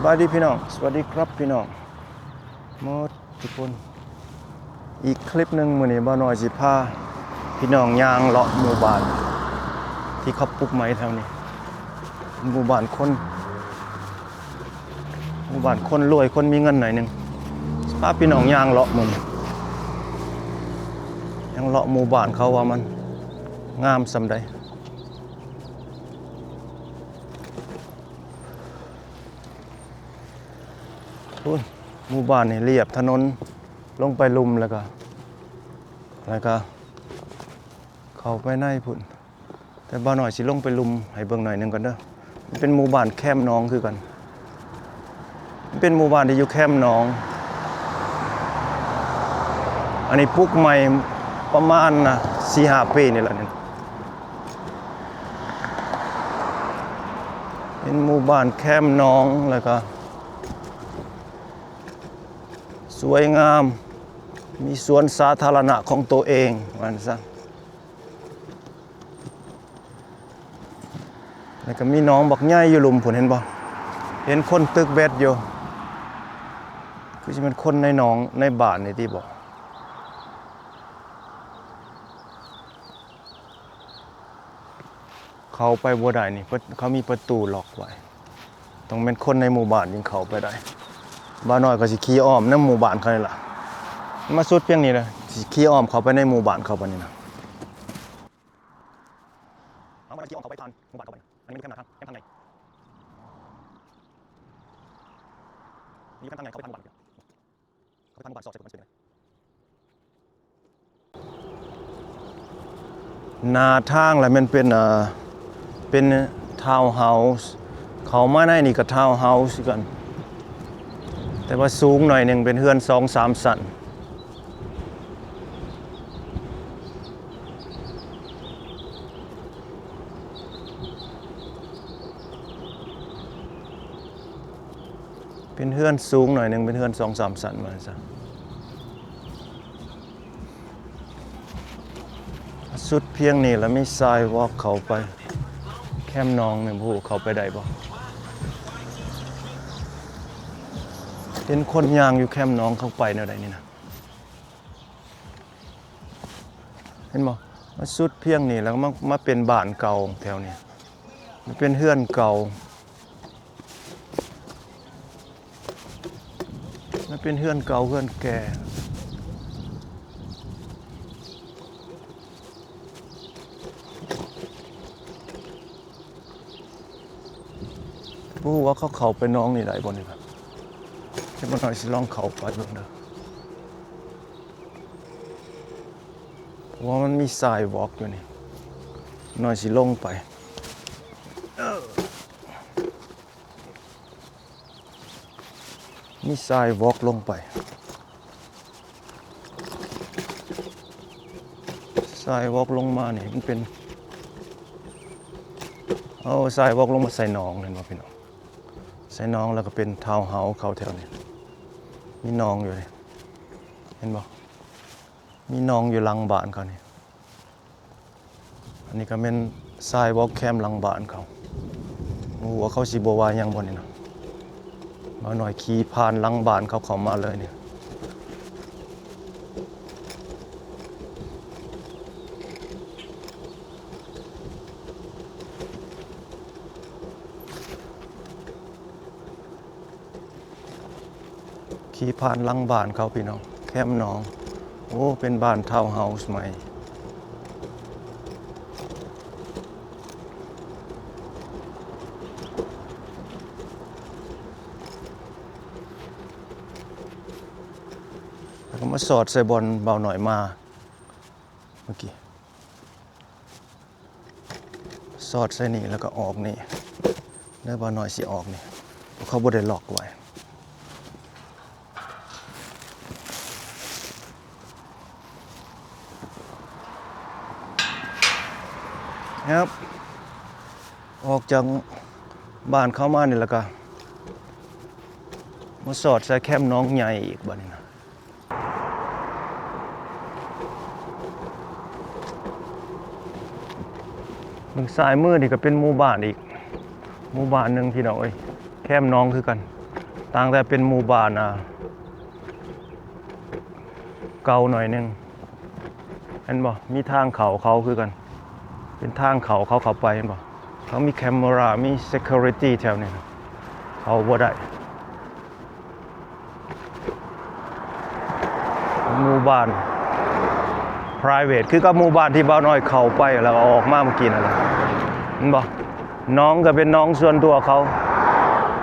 บายดีพี่น้องสวัสดีครับพี่น้องหมดทุกคนอีกคลิปหนึ่งมื้อนี้บ่น้อยสิพาพี่น้องย่างเลาะหมู่บ้านที่เขาปลูกไม้แถวนี้หมู่บ้านคนรวยคนมีเงินหน่อยนึงพาพี่น้องย่างเลาะมื้อนี้ย่างเลาะหมู่บ้านเขาว่ามันงามส่ำใดหมู่บ้านนี่เรียบถนนลงไปลุมแล้วก็เข้าไปในพุ่นแต่บ่หน่อยสิลงไปลุมให้เบิ่งหน่อยนึงก่อนเด้อมันเป็นหมู่บ้านแคมป์น้องคือกันมันเป็นหมู่บ้านที่อยู่แคมป์น้องอันนี้ปลูกใหม่ประมาณ4-5 ปีนี่แหละนี่เป็นหมู่บ้านแคมป์น้องแล้วก็สวยงามมีสวนสาธารณะของตัวเองว่าซะแล้วก็มีน้องบักใหญ่อยู่หลุมพุ่นเห็นบ่เห็นคนตึกแบดอยู่คือสิเป็นคนในหนองในบ้านนี่ติบ่เข้าไปบ่ได้นี่เขามีประตูล็อกไว้ต้องเป็นคนในหมู่บ้านจึงเข้าไปได้บ้านน้อยก็สิขี่อ้อมในหมู่บ้านเขานี่ล่ะมาสุดเพียงนี้เลยสิขี่อ้อมเข้าไปในหมู่บ้านเขาปานนี้นะเอามาขี่อ้อมเข้าไปทางหมู่บ้านเขาไปอันนี้มันแค่ทางไหนนี่ทางไหนเขาไปทางหมู่บ้านเขาไปทางหมู่บ้านสอดใส่กันเลยหน้าทางแล้วมันเป็นทาวน์เฮาส์เขามาในนี่ก็ทาวน์เฮาส์กันแต่ว่าสูงหน่อยนึงเป็นเฮือน 2-3 ชั้นเป็นเฮือนสูงหน่อยนึงเป็นเฮือน 2-3 ชั้นว่าซะสุดเพียงนี้แล้วมีทรายวอล์กเข้าไปแคมป์น้องเนี่ยผู้เข้าไปได้บ่เห็นคนย่างอยู่แคมป์น้องเข้าไปแนวใดนี่นะเห็นบ่มาสุดเพียงนี้แล้วมาเป็นบ้านเก่าแถวนี้มันเป็นเฮือนเก่ามันเป็นเฮือนเก่าเฮือนแก่ผู้ว่าเขาเข้าไปน้องนี่ได้บ่นี่ครับเดี๋ยวบ่หน่อยสิลองเข้าไปเบิ่งเด้อเพราะว่ามันมีทรายวอล์กอยู่นี่หน่อยสิลงไปมีทรายวอล์กลงไปทรายวอล์กลงมานี่มันเป็นทรายวอล์กลงมาใส่หนองเห็นบ่พี่น้องใส่หนองแล้วก็เป็นทาวน์เฮาส์เขาแถวนี้มีหนองอยู่นี่เห็นบ่มีหนองอยู่หลังบ้านเขานี่อันนี้ก็เป็นทรายวอล์กแคมป์หลังบ้านเขาหัวเขาสิบ่ว่าหยังบ่นี่นะมาหน่อยขี่ผ่านหลังบ้านเขาเข้ามาเลยนี่ขี่ผ่านหลังบ้านเขาพี่น้องแคมป์น้องโอ้เป็นบ้านทาวน์เฮาส์ใหม่แล้วก็มาสอดใส่บอลเบาหน่อยมาเมื่อกี้สอดใส่นี่แล้วก็ออกนี่เนื้อเบาหน่อยสิออกนี่เพราะเขาบ่ได้ล็อกไว้ครับออกจากบ้านเข้ามานี่แล้วก็มาสอดใส่แคมป์น้องใหญ่อีกบัดนี้นะทางซ้ายมือนี่ก็เป็นหมู่บ้านอีกหมู่บ้านนึงพี่น้องเอ้ยแคมป์น้องคือกัน ต่างแต่เป็นหมู่บ้านเก่าหน่อยนึงเห็นบ่มีทางเขาคือกันเป็นทางเขาไปเห็นบ่เขามีแคมเมรามี security แถวนี้เขาบ่ได้หมู่บ้าน private คือกับหมู่บ้านที่บ่าวน้อยเข้าไปแล้วก็ออกมาเมื่อกี้นั่นแหละเห็นบ่น้องก็เป็นน้องส่วนตัวเขา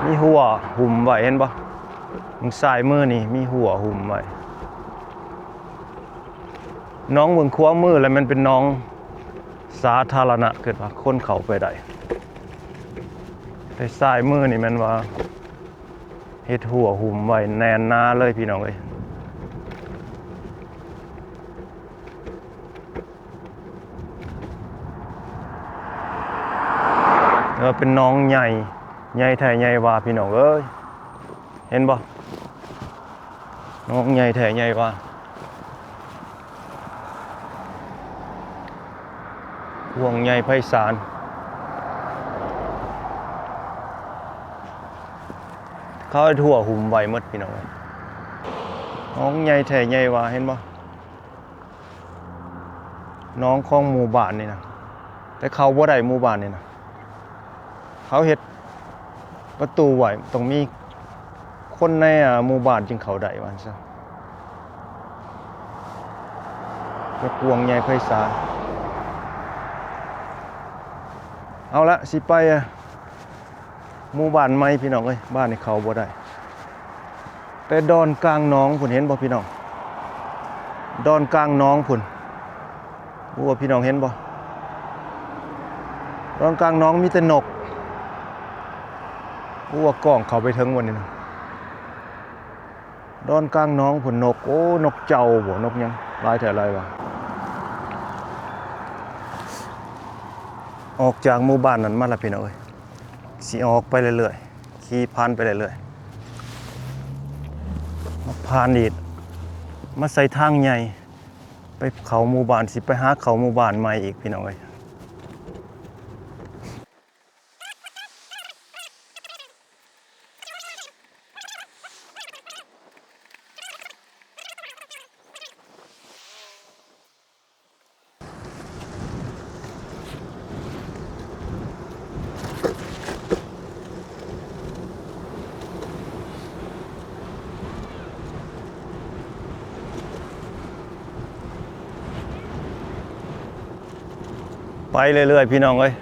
มีหัวหุ้มไว้เห็นบ่ทางซ้ายมือนี่มีหัวหุ้มไว้น้องเมืองขวามือแล้วมันเป็นน้องสาธารณะเกิดว่าคนเข้าไปได้แต่ซ้ายมือนี่มันว่าเฮ็ดหัวหุ้มไว้แน่นหนาเลยพี่น้องเอ้ยแล้วเป็นน้องใหญ่แท้ใหญ่ว่าพี่น้องเอ้ยเห็นบ่น้องใหญ่แท้ใหญ่ว่าห่วงใหญ่ไพศาลเขาให้ทั่วหุ่มไว้หมดพี่น้องน้องใหญ่แท้ใหญ่ว่าเห็นบ่น้องของหมู่บ้านนี่นะแต่เขาบ่ได้หมู่บ้านนี่นะเขาเฮ็ดประตูไว้ต้องมีคนในหมู่บ้านจึงเข้าได้ว่าซะก็ห่วงใหญ่ไพศาลเอาละสิไปหมู่บ้านใหม่พี่น้องเอ้ยบ้านนี่เขาบ่ได้แต่ดอนกลางหนองพุ่นเห็นบ่พี่น้องดอนกลางหนองพุ่นว่าพี่น้องเห็นบ่ดอนกลางหนองมีแต่นกว่ากล้องเข้าไปถึงวันนี้นะดอนกลางหนองพุ่นนกโอ้นกเจ้าบ่นกหยังหลายแท้หลายวะออกจากหมู่บ้านนั้นมาแล้วพี่น้องเอ้ยสิออกไปเรื่อยๆขี่ผ่านไปเรื่อยๆมาผ่านอีกมาใส่ทางใหญ่ไปเขาหมู่บ้านสิไปหาเขาหมู่บ้านใหม่อีกพี่น้องเอ้ยไปเรื่อยๆพี่น้องเอ้ย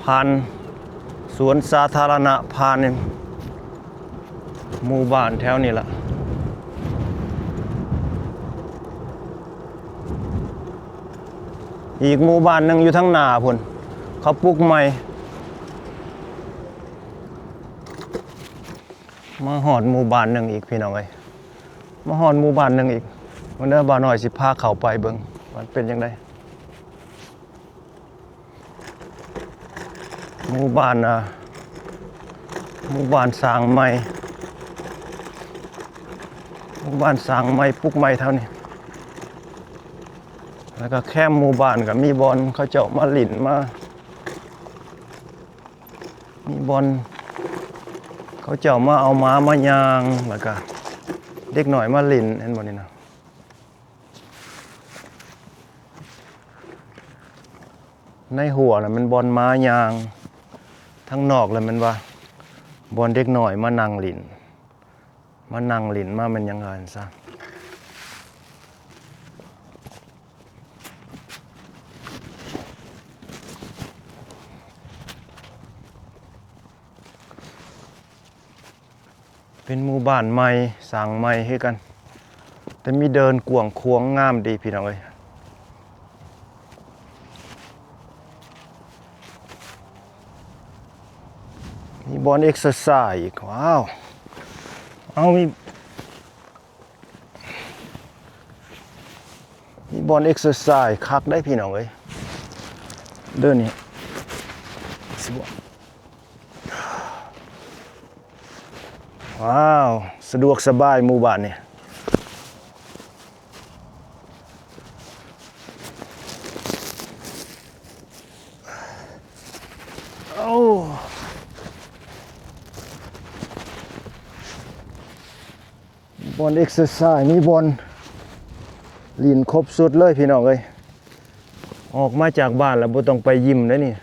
ผ่านสวนสาธารณะผ่านหมู่บ้านแถวนี้ล่ะอีกหมู่บ้านนึงอยู่ทางหน้าพุ่นเขาปลูกใหม่มาฮอดหมู่บ้านนึงอีกพี่น้องเอ้ยมาฮอดหมู่บ้านนึงอีกวันนี้บ่าวน้อยสิพาเข้าไปเบิ่งมันเป็นจังไดหมู่บ้านหมู่บ้านสร้างใหม่หมู่บ้านสร้างใหม่ปลูกใหม่เท่านี้แล้วก็แค่หมู่บ้านก็มีบอลเขาเจ้ามาหลินมามีบอลเขาเจ้ามาเอาม้ามายางแล้วก็เด็กหน่อยมาหลินเห็นบ่นี่นะในหัวน่ะมันบอลม้ายางทั้งนอกเลยมันว่าบอลเด็กหน่อยมานั่งหลินมามันยังไงซะเป็นหมู่บ้านใหม่สร้างใหม่ให้กันแต่มีเดินกวางควงงามดีพี่น้องเอ้ยมีบอลเอ็กซ์ไซส์อีกว้าวเอามีบอลเอ็กซ์ไซส์คักได้พี่น้องเอ้ยเดินนี่สิบ่ว้าวสะดวกสบายหมู่บ้านนี่โอ้ บอลเอ็กซ์ไซส์มีบอลลีนครบสุดเลยพี่น้องเอ้ยออกมาจากบ้านแล้วบ่ต้องไปยิมแล้วนี่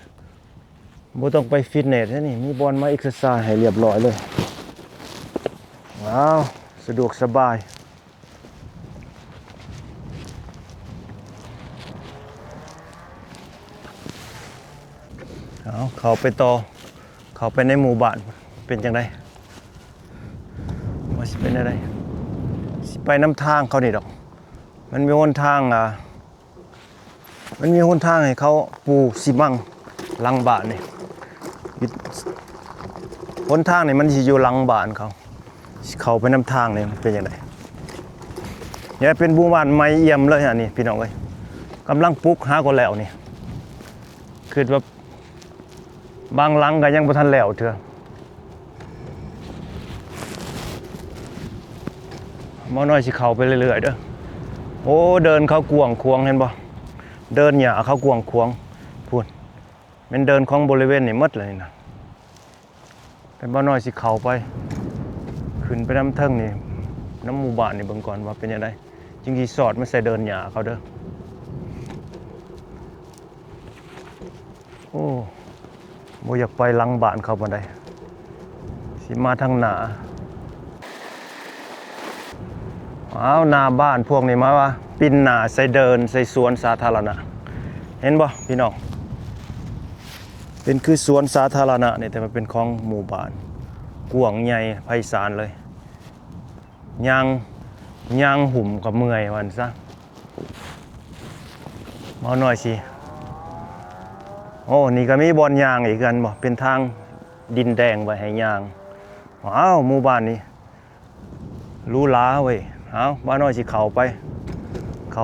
บ่ต้องไปฟิตเนสแล้วนี่มีบอลมาเอ็กซ์ไซส์ให้เรียบร้อยเลยว้าวสะดวกสบายเอาเข้าไปต่อเข้าไปในหมู่บ้านเป็นจังไดว่าสิเป็นอะไรสิไปน้ำทางเขานี่ดอกมันมีหนทางมันมีหนทางให้เขาปูซีมังหลังบ้านนี่หนทางนี่มันสิอยู่หลังบ้านเขาไปน้ำทางนี่เป็นจังไดเนี่ยเป็นหมู่บ้านใหม่เอี่ยมเลยอันนี้พี่น้องเอ้ยกำลังปลูกหาก็แล้วนี่คือว่าบางหลังก็ยังบ่ทันแล้วเถอะหมอน้อยสิเข้าไปเรื่อยๆเด้อโอ้เดินเขากวางควงเห็นบ่เดินหญ้าเขากวางควงพูดมันเดินของบริเวณนี่หมดเลยนะแต่หมอน้อยสิเข้าไปขึ้นไปน้ำเทิงนี่น้ำหมู่บ้านนี่เบิ่งก่อนว่าเป็นยังไงจริงๆสอดไม่ใส่เดินหญ้าเขาเด้อโอ้บ่อยากไปหลังบ้านเขาปานใดสิมาทางหน้าอ้าวหน้าบ้านพวกนี้มาว่าปินหน้าใส่เดินใส่สวนสาธารณะเห็นบ่พี่น้องเป็นคือสวนสาธารณะนี่แต่มันเป็นของหมู่บ้านกว้างใหญ่ไพศาลเลยย่างหุ่มกับเมื่อยวันซะมาหน่อยสิโอ้นี่ก็มีบอนยางอีกกันบ่เป็นทางดินแดงไว้ให้ยางว้าวหมู่บ้านนี้รู้ล้าเว้ยเอาบ้านน้อยสิเข้าไ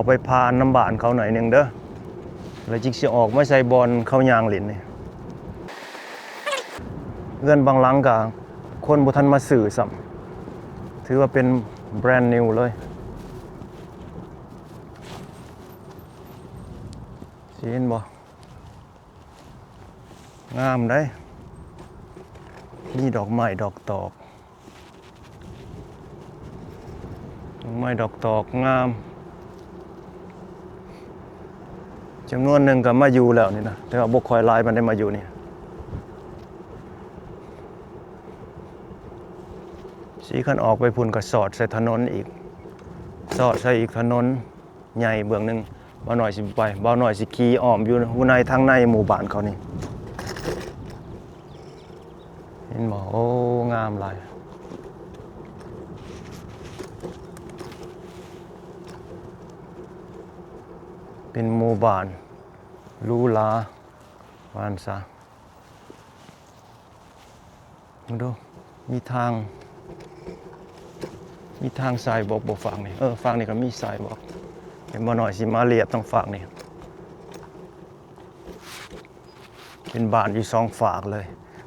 ปพานน้ำบ้านเขาหน่อยนึงเด้อแล้วจิกสิออกมาใส่บอลเข้ายางหลินนี่เพื่อนบางหลังก็คนบ่ทันมาซื้อซ้ำถือว่าเป็นแบรนด์นิวเลยสิเห็นบ่งามได้นี่ดอกไม้ดอกตอกดอกไม้ดอกตอกงามจำนวนหนึ่งก็มาอยู่แล้วนี่นะแต่ว่าบ่ค่อยหลายมันได้มาอยู่นี่สีขันออกไปพุ่นก็สอดใส่ถนนอีกสอดใส่อีกถนนใหญ่เบื้องหนึ่งบ่หน่อยสิไปบ่หน่อยสิขี่อ้อมอยู่ในทางในหมู่บ้านเขานี่เห็นบ่โอ้งามหลายเป็นหมู่บ้านหรูหราวานซะดูมีทางสายบอกฝั่งนี่ฝั่งนี่ก็มีสายบอกเห็นบ่หน่อยสิมาเรียบต้องฝั่งนี่เป็นบ้านอยู่สองฝากเลย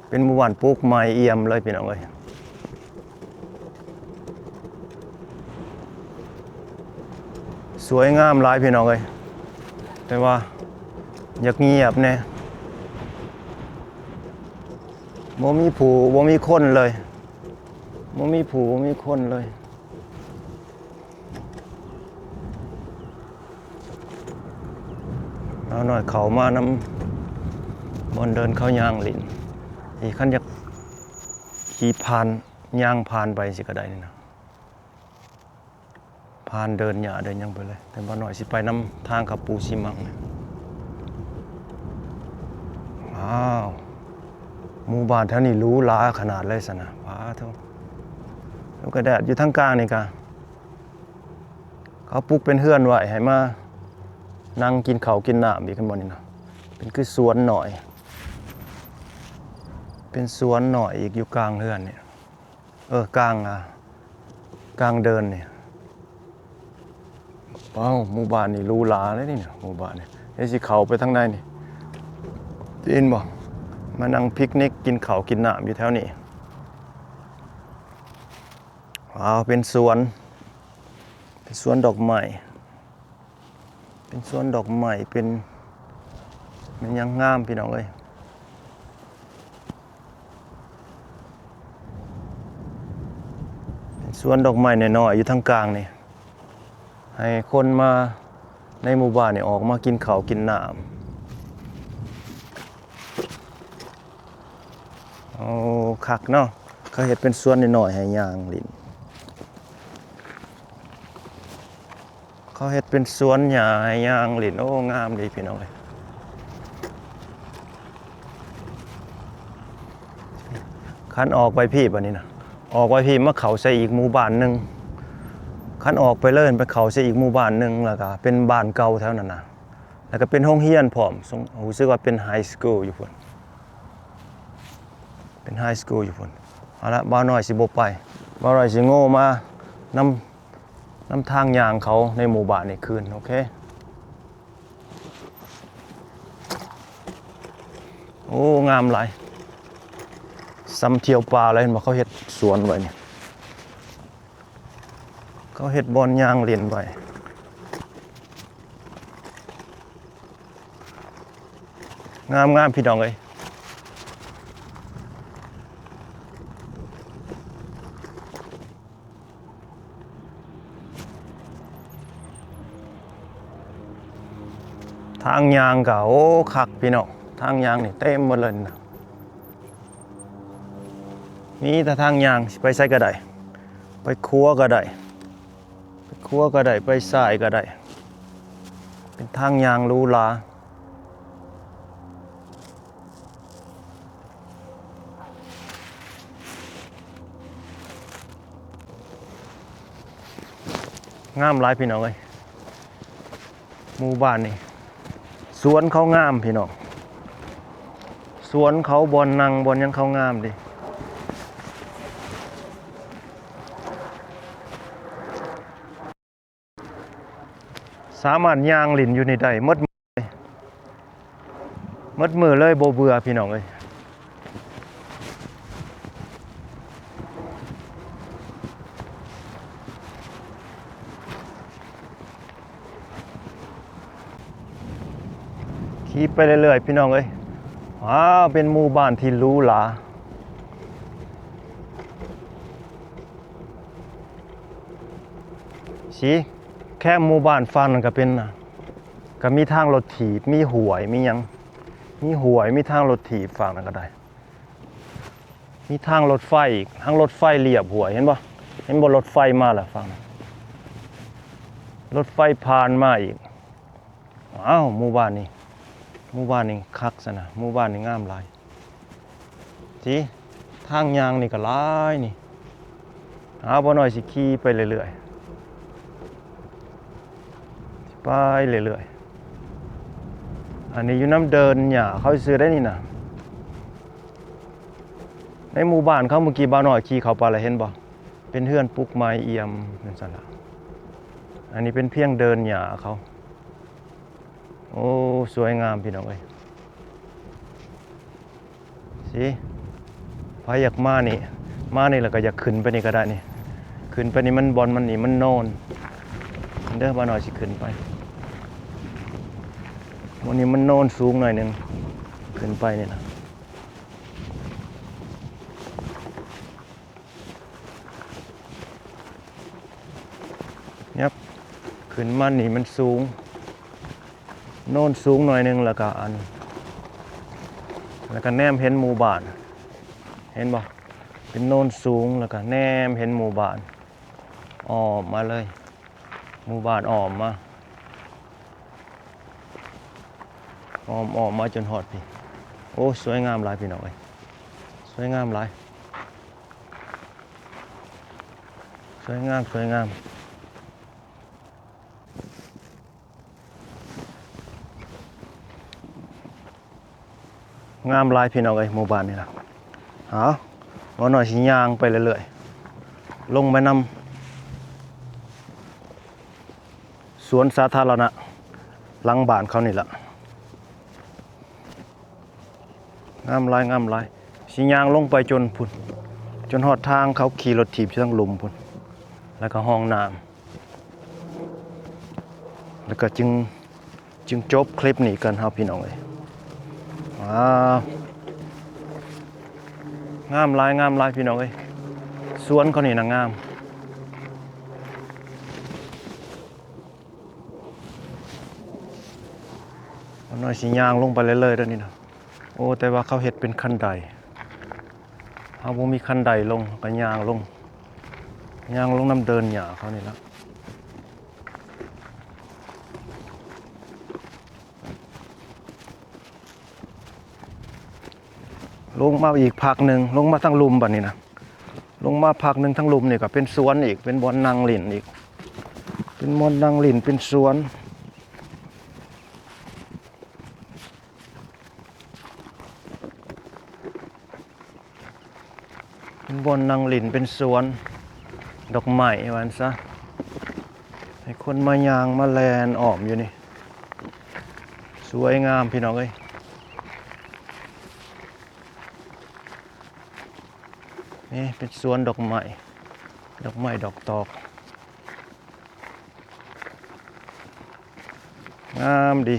เป็นหมู่บ้านปลูกไม้เอี่ยมเลยพี่น้องเอ้ยสวยงามหลายพี่น้องเอ้ยแต่ว่าอยากเงียบแน่บ่มีผู้บ่มีคนเลยบ่มีผู้บ่มีคนเลยเอาหน่อยเขามานำบนเดินเข้ายางหลินอีกขั้นอยากขี่ผ่านยางผ่านไปสิก็ได้นี่นะผ่านเดินหญ้าเดินยังไปเลยแต่บ่หน่อยสิไปนำทางกับปูซิมังว้าวหมู่บ้านแถวนี้หรูหราขนาดเลยสนะว้าเท่าแล้วก็แดดอยู่ทางกลางนี่กะเขาปลูกเป็นเฮือนไว้ให้มานั่งกินข้าวกินน้ำอีกกันบ่นี่นะเป็นคือสวนหน่อยเป็นสวนหน่อยอีกอยู่กลางเฮือนเนี่ยกลางเดินเนี่ยว้าวหมู่บ้านนี่หรูหราเลยนี่หมู่บ้านนี่เดี๋ยวสิเข้าไปทางในนี่ได้ยินบ่มานั่งปิกนิกกินข้าวกินน้ำอยู่แถวนี้ว้าวเป็นสวนดอกไม้เป็นสวนดอกไม้เป็นมันยังงามพี่น้องเอ้ยเป็น สวนดอกไม้น้อยๆอยู่ทางกลางนี่ให้คนมาในหมู่บ้านนี่ออกมากินข้าวกินน้ำเอาคักเนาะเขาเฮ็ดเป็นสวนน้อยๆให้ย่างลิ้นเขาเฮ็ดเป็นสวนหญ้าให้ย่างลิ้นโอ้งามดีพี่น้องเอ้ยคันออกไปพี่บัดนี้นะออกไปพี่มาเข้าใส่อีกหมู่บ้านนึงคันออกไปเลยไปเข้าใส่อีกหมู่บ้านนึงแล้วก็เป็นบ้านเก่าแถวนั้นน่ะแล้วก็เป็นโรงเรียนพร้อมรู้สึกว่าเป็นไฮสคูลอยู่พุ่นเป็นไฮสคูลอยู่พุ่นเอาละบ่าวน้อยสิบ่ไปบ่าวน้อยสิโง่มานำทางย่างเขาในหมู่บ้านนี่คืนโอเคโอ้งามหลายซ้ำเที่ยวป่าเลยเห็นบ่เขาเฮ็ดสวนไว้นี่เขาเฮ็ดบอนย่างเล่นไว้งามพี่น้องเอ้ยทางยางก็โอ้คักพี่น้องทางยางนี่เต็มหมดเลยนะมีแต่ทางยางไปไสก็ได้ไปครัวก็ได้ไปครัวก็ได้ไปสายก็ได้เป็นทางยางหรูหรางามหลายพี่น้องเอ้ยหมู่บ้านนี่สวนเขางามพี่น้องสวนเขาบอนนั่งบอนยังเขางามดิสามารถย่างหลินอยู่ในได้หมดมือเลยบ่เบื่อพี่น้องเอ้ยขี่ไปเรื่อยๆพี่น้องเอ้ยเป็นหมู่บ้านที่หรูหราสิแค่หมู่บ้านฟังนั่นก็เป็นก็มีทางรถถีบมีหวยมีหยังมีหวยมีทางรถถีบฝั่งนั่นก็ได้มีทางรถไฟอีกทางรถไฟเรียบหวยเห็นบ่รถไฟมาแล้วฝั่งรถไฟผ่านมาอีกว้าวหมู่บ้านนี่คักซะนะหมู่บ้านนี่งามหลายสิทางยางนี่ก็หลายนี่บ่น้อยสิขี่ไปเรื่อยๆไปเรื่อยๆอันนี้อยู่น้ำเดินหญ้าเขาซื้อได้นี่นะในหมู่บ้านเขาเมื่อกี้บ่าวน้อยขี่เข้าไปแล้วเห็นบ่เป็นเฮือนปลูกไม้เอี่ยมนั่นซั่นล่ะอันนี้เป็นเพียงเดินหญ้าเขาโอ้สวยงามพี่น้องเอ้ยสิพาอยากมานี่แล้วก็อยากขึ้นไปนี่ก็ได้นี่ขึ้นไปนี่มันบอนมันนี่มันโน่นเด้อบ่าวน้อยสิขึ้นไปวันนี้มันโน่นสูงหน่อยนึงขึ้นไปนี่นะยับขึ้นมานี่มันสูงโน่นสูงหน่อยนึงแล้วก็แนมเห็นหมู่บ้านเห็นบ่เป็นโน่นสูงแล้วก็แนมเห็นหมู่บ้านอ้อมมาเลยหมู่บ้านอ้อมมาจนฮอดพี่โอ้สวยงามหลายพี่น้องเอ้ยสวยงามหลายสวยงามงามหลายพี่น้องเอ้ยหมู่บ้านนี่ล่ะบ่น้อยสิย่างไปเรื่อยๆลงไปนำสวนสาธารณะหลังบ้านเขานี่ล่ะงามหลายสิย่างลงไปจนพุ่นจนฮอดทางเขาขี่รถถีบอยู่ทางหลุมพุ่นแล้วก็ห้องน้ำแล้วก็จึงจบคลิปนี้กันครับพี่น้องเอ้ยงามหลายพี่น้องเอ้ยสวนเขานี่นะงาม น้อยสิย่างลงไปเรื่อยๆเด้อนี่นะโอ้แต่ว่าเขาเฮ็ดเป็นคันไดเฮาบ่มีคันไดลงก็ย่างลงน้ำเดินหญ้าเขานี่ละลงมาอีกพักหนึ่งลงมาทั้งลุมบัดนี้นะลงมาพักหนึ่งทั้งลุมนี่ก็เป็นสวนอีกเป็นบ่อนนั่งเล่นอีกเป็นบ่อนนั่งเล่นเป็นสวนเป็นบ่อนนั่งเล่นเป็นสวนดอกไม้ว่าซั่นซะให้คนมายางมาแลนอ้อมอยู่นี่สวยงามพี่น้องเอ้ยนี่เป็นสวนดอกไม้ดอกตอกงามดี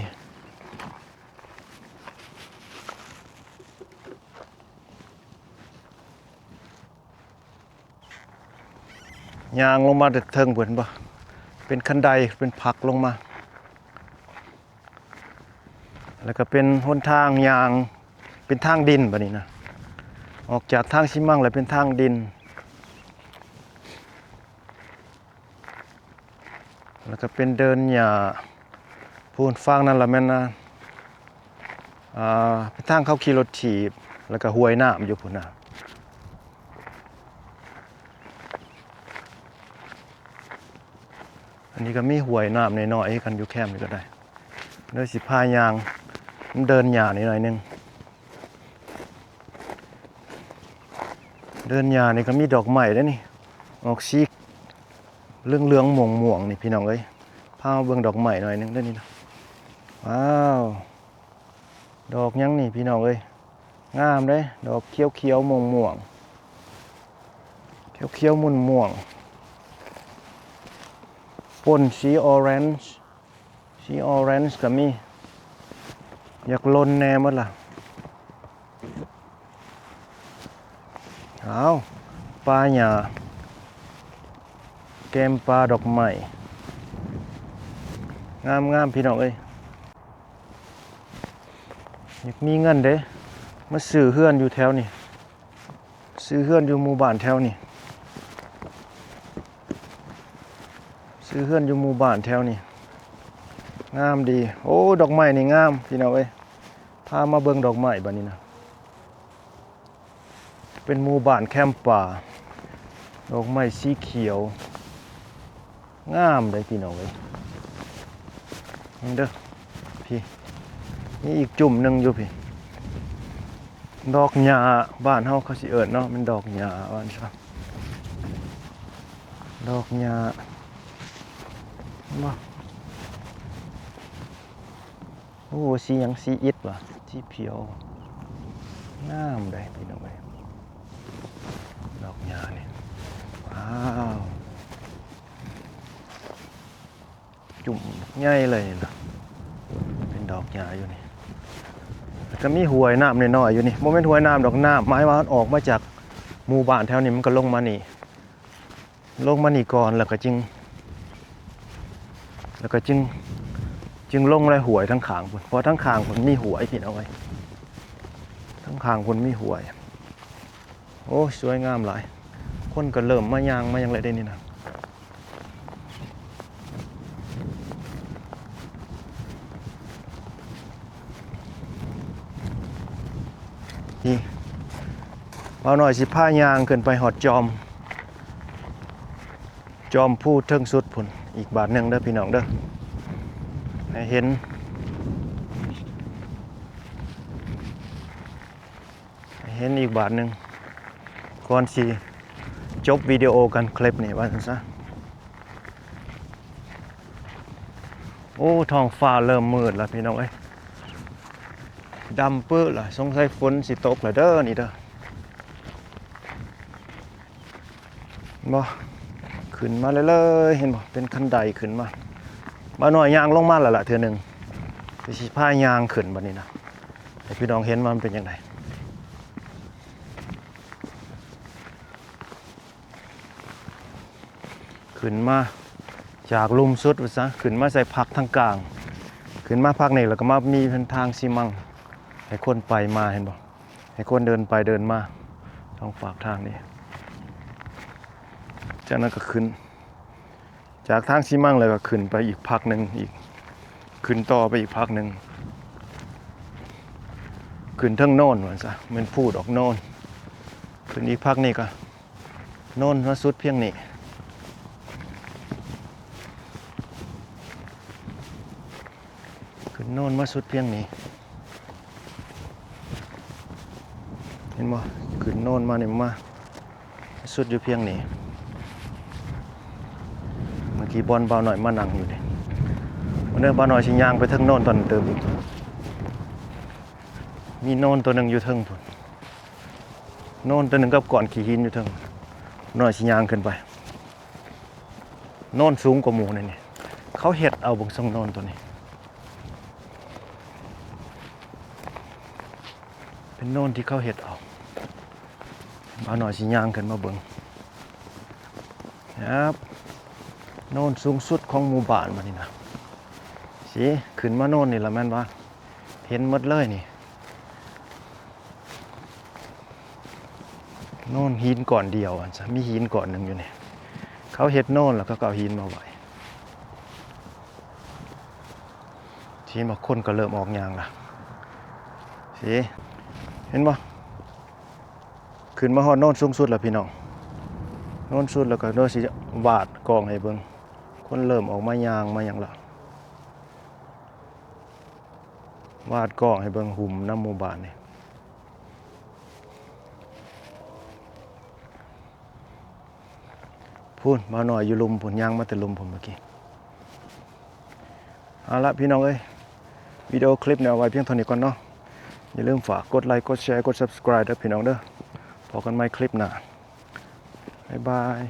ยางลงมาเด็ดเทิงเพิ่นบ่เป็นคันไดเป็นผักลงมาแล้วก็เป็นหนทางยางเป็นทางดินบัดนี้นะออกจากทางชิมังแล้วเป็นทางดินแล้วก็เป็นเดินหญ้าพูนฟังนั่นล่ะแม่นนะเป็นทางเข้าขี่รถถีบแล้วก็ห้วยน้ำอยู่พุ่นน่ะอันนี้ก็มีห้วยน้ำน้อยๆกันอยู่แคมป์นี่ก็ได้เด้อสิพายางเดินหญ้านิดหน่อยนึงเดินหญ้านี่ก็มีดอกไม้เด้อนี่ออกสีเหลืองๆม่วงๆนี่พี่น้องเอ้ยพามาเบิ่งดอกไม้หน่อยนึงเด้อนี่นะว้าวดอกยังนี่พี่น้องเอ้ยงามเด้ดอกเขียวๆม่วงๆเขียวๆม่วงๆปนสีออเรนจ์ก็มีอยากลนแน่หมดล่ะเอาปลาหญ้าแกมปลาดอกไม้งามพี่น้องเอ้ยอยากมีเงินเด้มาซื้อเฮือนอยู่แถวนี่ซื้อเฮือนอยู่หมู่บ้านแถวนี่ซื้อเฮือนอยู่หมู่บ้านแถวนี่งามดีโอ้ดอกไม้นี่งามพี่น้องเอ้ยพามาเบิ่งดอกไม้บัดนี้นะเป็นหมู่บ้านแคมป์ป่าดอกไม้สีเขียวงามเลยพี่น้องเอ้ยนี่เด้อพี่นี่อีกจุ่มหนึ่งอยู่พี่ดอกหญ้าบ้านเฮาเขาสิเอิ้นเนาะมันดอกหญ้าว่าซั่นซะดอกหญ้ามาโอ้สีหยังสีอิฐว่ะสีเขียวงามเลยพี่น้องเอ้ยดอกหญ้านี่ว้าวจุ่มใหญ่เลยนะเป็นดอกหญ้าอยู่นี่ก็มีห้วยน้ำน้อยๆอยู่นี่โมเมนต์ห้วยน้ำดอกน้ำหมายว่าออกมาจากหมู่บ้านแถวนี้มันก็ลงมานี่ก่อนแล้วก็จึงลงเลยห้วยทั้งข้างพุ่นเพราะทั้งข้างพุ่นมีห้วยพี่น้องเอ้ยทั้งข้างพุ่นมีห้วยโอ้สวยงามหลายคนก็เริ่มมาย่างมาอย่างไรได้นี่นะนี่เอาหน่อยสิผ้ายางขึ้นไปหอดจอมผู้เทิงสุดพุ่นอีกบาทหนึ่งเด้อพี่น้องเด้อให้เห็นอีกบาทหนึ่งก่อนสิจบวิดีโอกันคลิปนี้ว่าซั่นซะโอ้ท้องฟ้าเริ่มมืดแล้วพี่น้องเอ้ยดำปื้อล่ะสงสัยฝนสิตกแล้วเด้อนี่เด้อบ่ขึ้นมาเลยๆเห็นบ่เป็นคันไดขึ้นมาหน่อยยางลงมาแล้วล่ะเทื่อนึงสิพายางขึ้นบัดนี้นะให้พี่น้องเห็นว่ามันเป็นจังไดขึ้นมาจากลุ่มสุดว่าซะขึ้นมาใส่ผักทางกลางขึ้น ขึ้นมาพักนี่แล้วก็มามีเส้นทางซีมังให้คนไปมาเห็นบ่ให้คนเดินไปเดินมาท้องฝากทางนี้จากนั้นก็ขึ้นจากทางซีมังเลยก็ขึ้นไปอีกพักหนึ่งอีกขึ้นต่อไปอีกพักหนึ่งขึ้นเทิงโน่นว่าซะมันพูดออกโน่นขึ้นอีกพักนี่ก็โน่นมาสุดเพียงนี้ขึ้นโน่นมาสุดเพียงนี้เห็นบ่ขึ้นโน่นมาเนี่ยมาสุดอยู่เพียงนี้เมื่อกี้บอลเบาหน่อยมานั่งอยู่นี่วันนี้เบาหน่อยสิย่างไปเทิงโน่นตอนเติมอีกมีโน่นตัวหนึ่งอยู่เทิงพุ่นโน่นตัวหนึ่งกับก่อนขี่หินอยู่เทิงหน่อยสิย่างขึ้นไปโน่นสูงกว่าหมู่นี่เขาเฮ็ดเอาบงทรงโน่นตัวนี้เป็นโน่นที่เขาเฮ็ดเอาเอาหน่อยสิย่างขึ้นมาเบิ่งครับโน่นสูงสุดของหมู่บ้านมานี่นะสิขึ้นมาโน่นนี่ละแม่นว่าเห็นหมดเลยนี่โน่นหินก่อนเดียวอ่ะมีหินก่อนหนึ่งอยู่นี่เขาเฮ็ดโน่นแล้วก็เอาหินมาไว้ทีนี้คนก็เริ่มออกยางละสิเห็นบ่ขึ้นมาฮอดโน่นสูงสุดแล้วพี่น้องโน่นสุดแล้วก็โดยสิวาดกองให้เบิ่งคนเริ่มออกมายางมาหยังละวาดกองให้เบิ่งหุ่มน้ำหมู่บ้านนี่พูนมาหน่อยอยู่ลุมพุ่นยางมาแต่ลุมผมเมื่อกี้เอาละพี่น้องเอ้ยวิดีโอคลิปเนี่ยเอาไว้เพียงเท่านี้ก่อนเนาะอย่าลืมฝากกดไลค์กดแชร์กด Subscribe ด้วยพี่น้องเด้อพบกันใหม่คลิปหน้าบ๊ายบาย